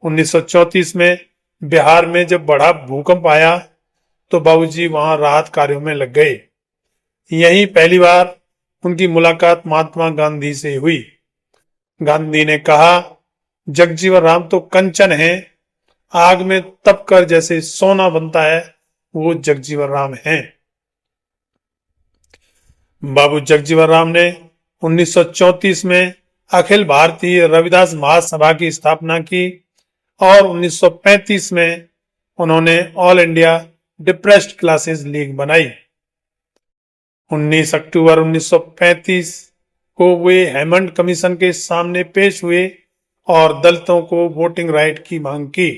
1934 में बिहार में जब बड़ा भूकंप आया तो बाबूजी वहां राहत कार्यों में लग गए। यहीं पहली बार उनकी मुलाकात महात्मा गांधी से हुई। गांधी ने कहा, जगजीवन राम तो कंचन है, आग में तप कर जैसे सोना बनता है, वो जगजीवन राम हैं। बाबू जगजीवन राम ने 1934 में अखिल भारतीय रविदास महासभा की स्थापना की और 1935 में उन्होंने all India depressed classes league बनाई। 19 अक्टूबर 1935 को वे हेमंड कमीशन के सामने पेश हुए और दलितों को वोटिंग राइट की मांग की।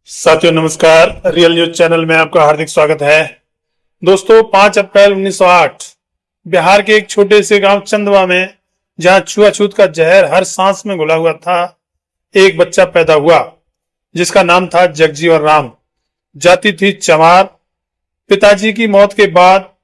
साथियों नमस्कार, रियल न्यूज चैनल में आपका हार्दिक स्वागत है। दोस्तों, 5 अप्रैल 1908 बिहार के एक छोटे से गांव चंदवा में, जहां छुआछूत का जहर हर सांस में घुला हुआ था, एक बच्चा पैदा हुआ जिसका नाम था जगजीवन राम। जाति थी चमार। पिताजी की मौत के बाद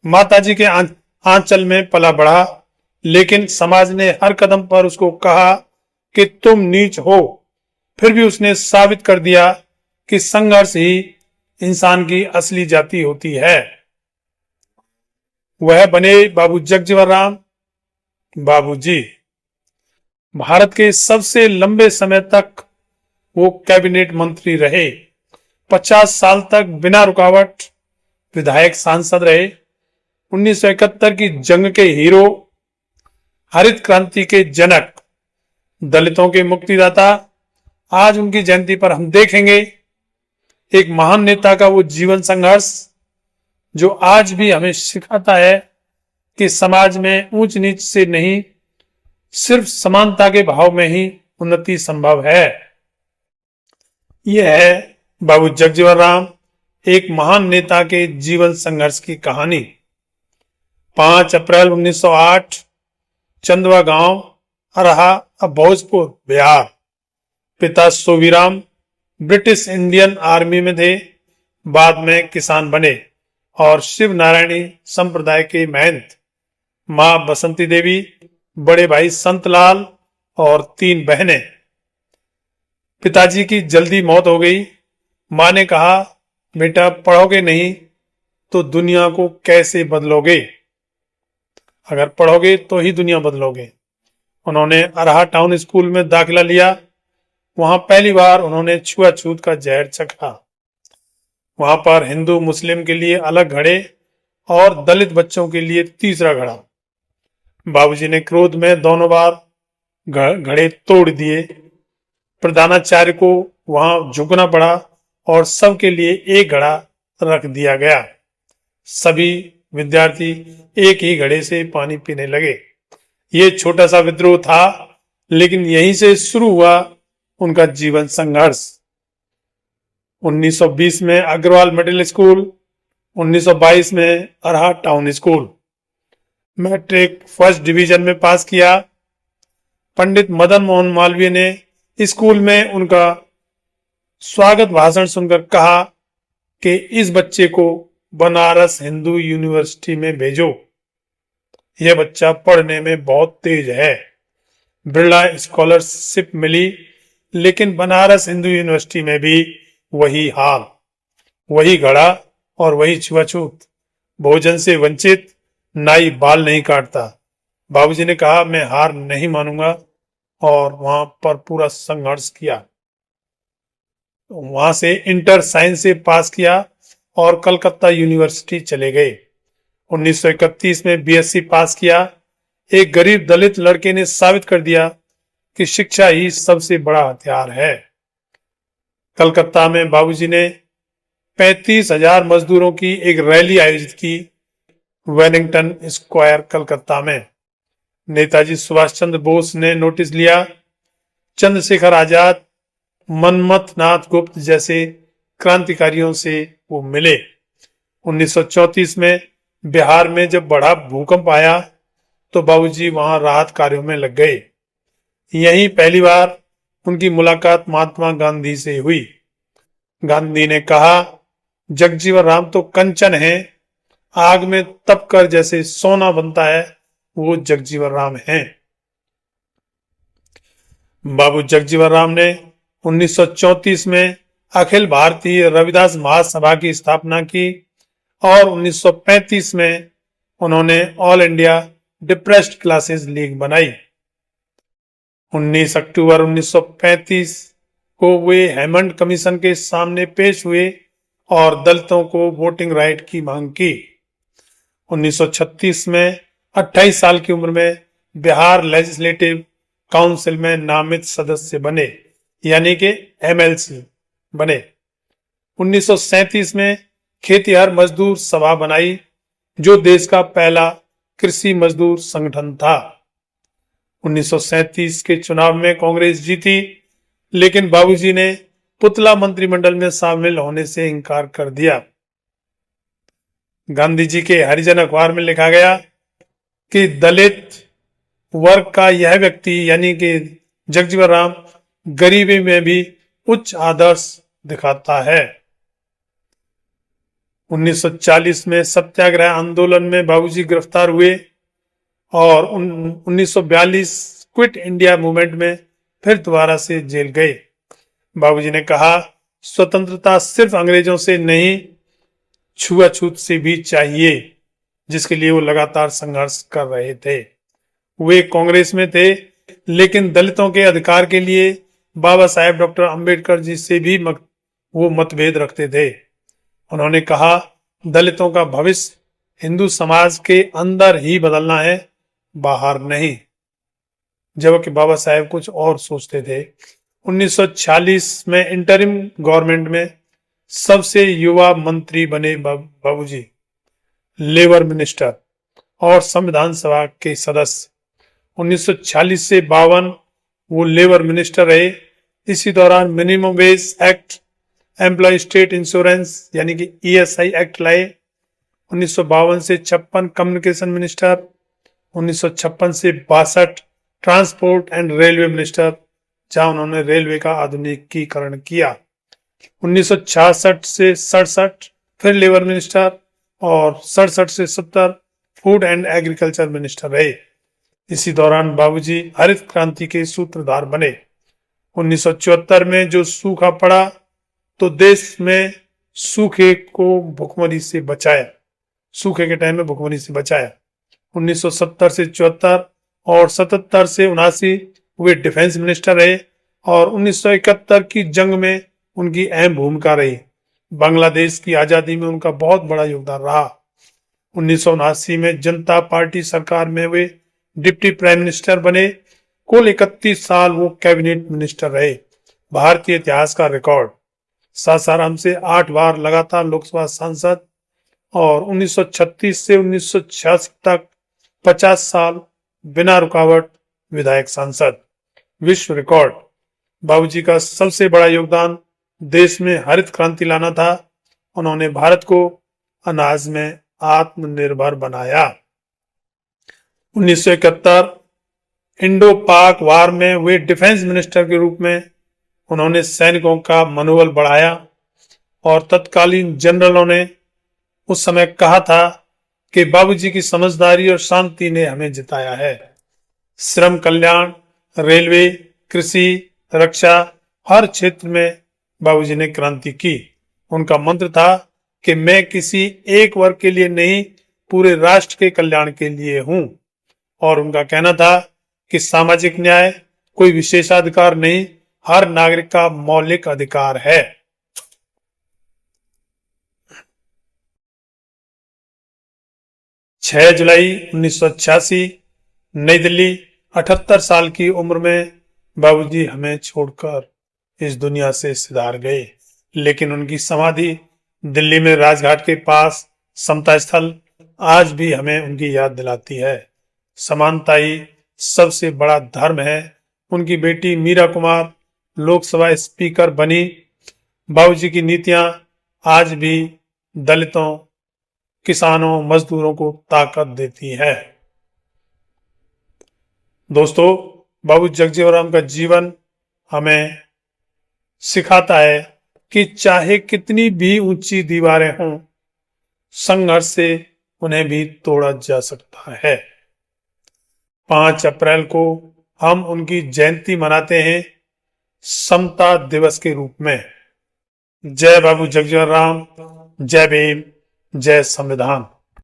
माताजी के आंचल में पला बढ़ा, लेकिन समाज ने हर कदम पर उसको कहा कि तुम नीच हो। फिर भी उसने साबित कर दिया कि संघर्ष ही इंसान की असली जाति होती है। वह बने बाबू जगजीवन राम बाबूजी। भारत के सबसे लंबे समय तक वो कैबिनेट मंत्री रहे। 50 साल तक बिना रुकावट विधायक सांसद रहे। 1971 की जंग के हीरो, हरित क्रांति के जनक, दलितों के मुक्तिदाता। आज उनकी जयंती पर हम देखेंगे एक महान नेता का वो जीवन संघर्ष जो आज भी हमें सिखाता है कि समाज में ऊंच नीच से नहीं, सिर्फ समानता के भाव में ही उन्नति संभव है। यह है बाबू जगजीवन राम, एक महान नेता के जीवन संघर्ष की कहानी। 5 अप्रैल 1908 चंदवा गांव, अरहा, भोजपुर, बिहार। पिता सोवीराम ब्रिटिश इंडियन आर्मी में थे, बाद में किसान बने और शिव नारायणी संप्रदाय के महंत। मां बसंती देवी, बड़े भाई संतलाल और 3 बहनें। पिताजी की जल्दी मौत हो गई। मां ने कहा, बेटा पढ़ोगे नहीं तो दुनिया को कैसे बदलोगे? अगर पढ़ोगे तो ही दुनिया बदलोगे। उन्होंने अरहा टाउन स्कूल में दाखिला लिया। वहां पहली बार उन्होंने छुआछूत का जहर चखा। वहां पर हिंदू मुस्लिम के लिए अलग घड़े और दलित बच्चों के लिए तीसरा घड़ा। बाबूजी ने क्रोध में दोनों बार घड़े तोड़ दिए। प्रधानाचार्य को वहां झुकना पड़ा और सबके लिए एक घड़ा रख दिया गया। सभी विद्यार्थी एक ही घड़े से पानी पीने लगे। ये छोटा सा विद्रोह था, लेकिन यहीं से शुरू हुआ उनका जीवन संघर्ष। 1920 में अग्रवाल मिडिल स्कूल, 1922 में Arrah town school. Matric first division में पास किया। पंडित मदन मोहन मालवीय ने स्कूल में उनका स्वागत भाषण सुनकर कहा कि इस बच्चे को बनारस हिंदू यूनिवर्सिटी में भेजो, यह बच्चा पढ़ने में बहुत तेज है। बिरला स्कॉलरशिप मिली, लेकिन बनारस हिंदू यूनिवर्सिटी में भी वही हाल, वही घड़ा और वही छुआछूत। भोजन से वंचित, नाई बाल नहीं काटता। बाबूजी ने कहा, मैं हार नहीं मानूंगा, और वहां पर पूरा संघर्ष किया। वहां से इंटर साइंस से पास किया और कलकत्ता यूनिवर्सिटी चले गए। 1931 में बीएससी पास किया। एक गरीब दलित लड़के ने साबित कर दिया कि शिक्षा ही सबसे बड़ा हथियार है। कलकत्ता में बाबूजी ने 35,000 मजदूरों की एक रैली आयोजित की वेलिंगटन स्क्वायर कलकत्ता में। नेताजी सुभाष चंद्र बोस ने नोटिस लिया। चंद्रशेखर आजाद, मनमथ नाथ गुप्त जैसे क्रांतिकारियों से वो मिले। 1934 में बिहार में जब बड़ा भूकंप आया तो बाबूजी वहां राहत कार्यों में लग गए। यहीं पहली बार उनकी मुलाकात महात्मा गांधी से हुई। गांधी ने कहा, जगजीवन राम तो कंचन है, आग में तप कर जैसे सोना बनता है, वो जगजीवन राम हैं। बाबू जगजीवन राम ने 1934 में अखिल भारतीय रविदास महासभा की स्थापना की और 1935 में उन्होंने all India depressed classes league बनाई। 19 अक्टूबर 1935 को वे हेमंड कमीशन के सामने पेश हुए और दलितों को वोटिंग राइट की मांग की। 1936 में 28 साल की उम्र में बिहार लेजिस्लेटिव काउंसिल में नामित सदस्य बने, यानी कि एमएलसी बने। 1937 में खेतिहर मजदूर सभा बनाई, जो देश का पहला कृषि मजदूर संगठन था। 1937 के चुनाव में कांग्रेस जीती, लेकिन बाबूजी ने पुतला मंत्रिमंडल में शामिल होने से इनकार कर दिया। गांधी जी के हरिजन अखबार में लिखा गया कि दलित वर्ग का यह व्यक्ति यानी कि जगजीवन राम गरीबी में भी उच्च आदर्श दिखाता है। 1940 में सत्याग्रह आंदोलन में बाबूजी गिरफ्तार हुए और 1942 क्विट इंडिया मूवमेंट में फिर दोबारा से जेल गए। बाबूजी ने कहा, स्वतंत्रता सिर्फ अंग्रेजों से नहीं, छुआछूत से भी चाहिए, जिसके लिए वो लगातार संघर्ष कर रहे थे। वे कांग्रेस में थे, लेकिन दलितों के अधिकार के लिए बाबा साहेब डॉक्टर अंबेडकर जी से भी वो मतभेद रखते थे। उन्होंने कहा, दलितों का भविष्य हिंदू समाज के अंदर ही बदलना है, बाहर नहीं, जबकि बाबा साहेब कुछ और सोचते थे। 1946 में इंटरिम गवर्नमेंट में सबसे युवा मंत्री बने बाबूजी, लेबर मिनिस्टर और संविधान सभा के सदस्य। 1946 से 52 वो लेबर मिनिस्टर रहे। इसी दौरान minimum wage act, employ state insurance यानी कि ईएसआई एक्ट लाए। 1952 से 56 कम्युनिकेशन मिनिस्टर, 1956 से 62 ट्रांसपोर्ट एंड रेलवे मिनिस्टर, जहां उन्होंने रेलवे का आधुनिकीकरण किया। 1966 से 67 फिर लेबर मिनिस्टर और 67 से 70 फूड एंड एग्रीकल्चर मिनिस्टर रहे। इसी दौरान बाबूजी हरित क्रांति के सूत्रधार बने। 1974 में जो सूखा पड़ा तो देश में सूखे के टाइम में भुखमरी से बचाया। 1970 से 74 और 77 से 79 वे डिफेंस मिनिस्टर रहे और 1971 की जंग में उनकी अहम भूमिका रही। बांग्लादेश की आजादी में उनका बहुत बड़ा योगदान रहा। 1979 में जनता पार्टी सरकार में वे डिप्टी प्राइम मिनिस्टर बने। कुल 31 साल वो कैबिनेट मिनिस्टर रहे। भारतीय इतिहास का रिकॉर्ड। सासाराम से 8 बार लगातार लोकसभा सांसद और 1936 से 1986 तक 50 साल बिना रुकावट विधायक सांसद। विश्व रिकॉर्ड। बाबूजी का सबसे बड़ा योगदान देश में हरित क्रांति लाना था। उन्होंने भारत को अनाज में आत्मनिर्भर बनाया। 1971 इंडो पाक वार में वे डिफेंस मिनिस्टर के रूप में उन्होंने सैनिकों का मनोबल बढ़ाया और तत्कालीन जनरलों ने उस समय कहा था कि बाबूजी की समझदारी और शांति ने हमें जिताया है। श्रम कल्याण, रेलवे, कृषि, रक्षा, हर क्षेत्र में बाबूजी ने क्रांति की। उनका मंत्र था कि मैं किसी एक वर्ग के लिए नहीं, पूरे राष्ट्र के कल्याण के लिए हूं। और उनका कहना था कि सामाजिक न्याय कोई विशेषाधिकार नहीं, हर नागरिक का मौलिक अधिकार है। छह जुलाई 1986 नई दिल्ली। 78 साल की उम्र में बाबूजी हमें छोड़कर इस दुनिया से सिधार गए, लेकिन उनकी समाधि दिल्ली में राजघाट के पास समता स्थल आज भी हमें उनकी याद दिलाती है। समानता ही सबसे बड़ा धर्म है। उनकी बेटी मीरा कुमार लोकसभा स्पीकर बनी। बाबूजी की नीतियां आज भी दलितों, किसानों, मजदूरों को ताकत देती है। दोस्तों, बाबू जगजीवन राम का जीवन हमें सिखाता है कि चाहे कितनी भी ऊंची दीवारें हों, संघर्ष से उन्हें भी तोड़ा जा सकता है। 5 अप्रैल को हम उनकी जयंती मनाते हैं। समता दिवस के रूप में। जय बाबू जगजीवन राम, जय भीम, जय संविधान।